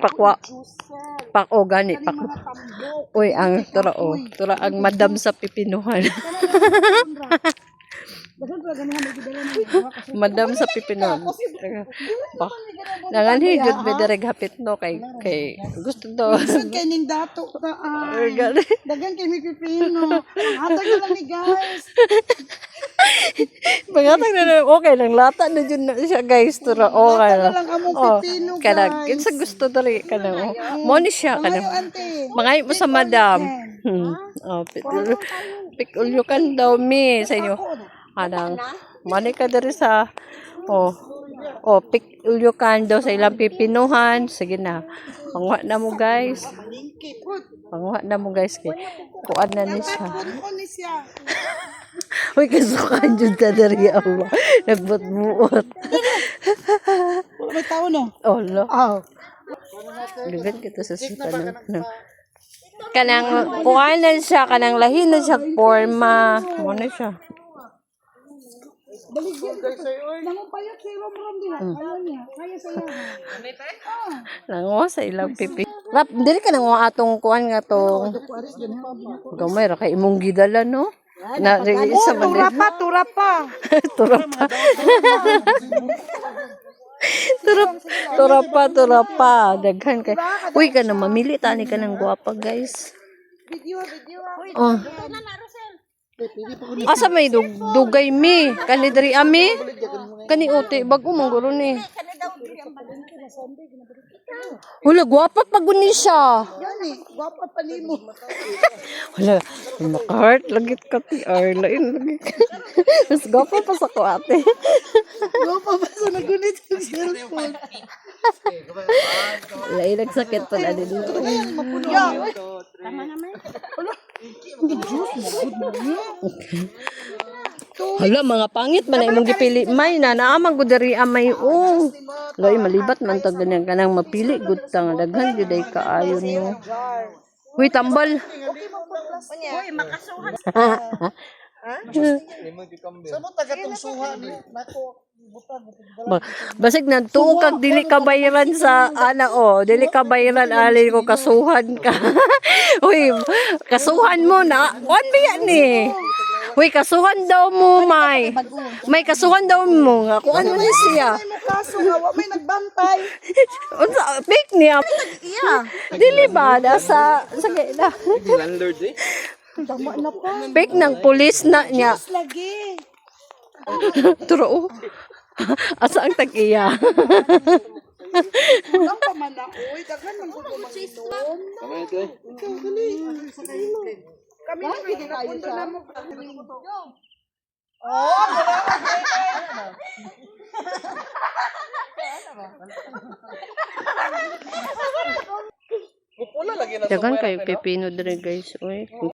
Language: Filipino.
pakwa. Pak gani pak. Uy, ang tura tura ang madam sa pipinuhan. Madam sa pipinuhan. Nangan higit be direk hapit no kay gusto do. Saan kay ning dato ta ay. Dagan kay mi pipino. Hatag na lang ni guys. Pangatag na okay lang lata na dyan na siya guys tura okay Hatag na lang among pipino guys. Kanang kinsa gusto dali kanang mo ni siya kanang mangay mo sa madam. Pikulyo kan daw mi sa inyo. Kanang mani ka diri sa pikulyo kan daw sa ilang pipinuhan. Sige na. Pangwa na mo guys. Pangwa na mo guys kay kuan na ni siya. Uy, kasukan dyan ta dari ako. Nagbot-buot. May tao no? Lo. Liban kita sa sita ng kanang kuhanan siya, kanang lahi na siya forma. Ano siya? Nangupayot si Rom din. Ayaw niya. Kaya sa iya. Nango sa ilang pipi. Rap, dili ka nang atong kuhan nga tong gamay ra kay imong gidala no? Na isa man Tura pa. Tura pa. Daghan kay. Uy ka na mamili tani ka ng guwapa guys. Video. Asa may dugay mi. Kani diri ami. Kani uti bag-o man guro ni. Wala guwapa pa guni siya. Yani, gwapa pa nimo. Wala, maka-heart lagi ka ti Arline lagi ka. Mas guwapa pa sa ko ate. Gwapa pa sa nagunit yung cellphone. Lain nagsakit pa na din. Tama naman. Hala, mga pangit man imong gipili may na naamang gud diri amay Lay malibat man tag ganyan kanang mapili gud ta nga daghan gyud ay kaayon mo. Huy tambal. Uy, makasuhan. Sa mo taga tong suha ni nako Basig nagtuo kag dili ka bayaran sa dili ka bayaran ali ko kasuhan ka. Uy, kasuhan mo na. Kuan biya ni? Uy, kasuhan daw mo, May. May kasuhan daw mo nga. Kuan mo ni siya. may kaso nga wa may nagbantay. Unsa fake niya? Iya. Dili ba da sa gila. Landlord eh. Tama na pa. Fake ng pulis na niya. Lagi. Turo. Asa ang tag-iya. Ang pamana oy, daghan man gud mo doon. Tama ito eh. Ikaw dali. Kami na kayo sa. Oh, Pupula lagi na Dagan kayo pipino dire guys. Uy.